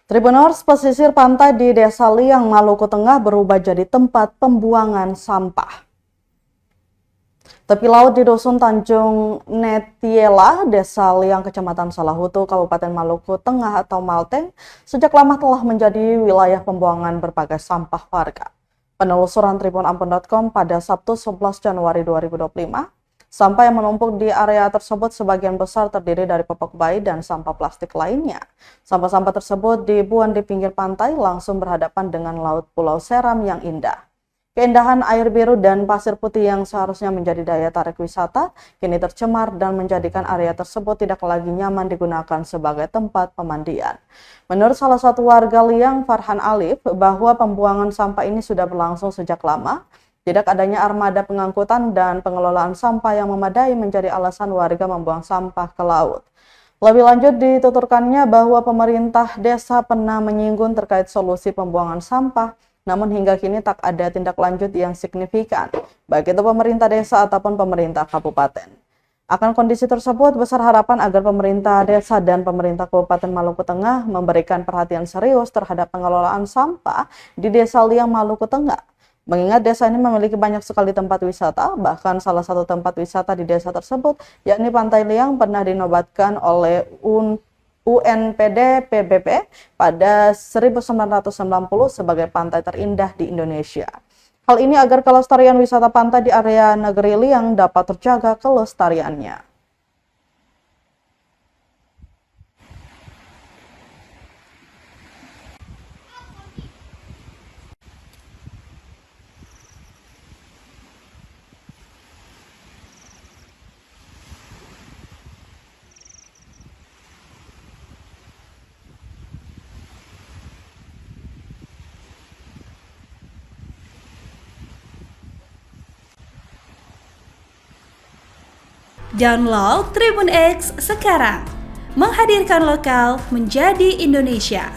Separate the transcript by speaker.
Speaker 1: Tribuners pesisir pantai di Desa Liang, Maluku Tengah berubah jadi tempat pembuangan sampah. Tepi laut di Dusun Tanjung Netiela, Desa Liang, Kecamatan Salahutu, Kabupaten Maluku Tengah atau Malteng, sejak lama telah menjadi wilayah pembuangan berbagai sampah warga. Penelusuran tribunampun.com pada Sabtu 11 Januari 2025, sampah yang menumpuk di area tersebut sebagian besar terdiri dari popok bayi dan sampah plastik lainnya. Sampah-sampah tersebut dibuang di pinggir pantai langsung berhadapan dengan laut Pulau Seram yang indah. Keindahan air biru dan pasir putih yang seharusnya menjadi daya tarik wisata, kini tercemar dan menjadikan area tersebut tidak lagi nyaman digunakan sebagai tempat pemandian. Menurut salah satu warga Liang, Farhan Alif, bahwa pembuangan sampah ini sudah berlangsung sejak lama. Tidak adanya armada pengangkutan dan pengelolaan sampah yang memadai menjadi alasan warga membuang sampah ke laut. Lebih lanjut dituturkannya bahwa pemerintah desa pernah menyinggung terkait solusi pembuangan sampah, namun hingga kini tak ada tindak lanjut yang signifikan, baik itu pemerintah desa ataupun pemerintah kabupaten. Akan kondisi tersebut, besar harapan agar pemerintah desa dan pemerintah Kabupaten Maluku Tengah memberikan perhatian serius terhadap pengelolaan sampah di Desa Liang, Maluku Tengah. Mengingat desa ini memiliki banyak sekali tempat wisata, bahkan salah satu tempat wisata di desa tersebut, yakni Pantai Liang, pernah dinobatkan oleh UNPD PBB pada 1990 sebagai pantai terindah di Indonesia. Hal ini agar kelestarian wisata pantai di area negeri Liang dapat terjaga kelestariannya.
Speaker 2: Download Tribun X sekarang, menghadirkan lokal menjadi Indonesia.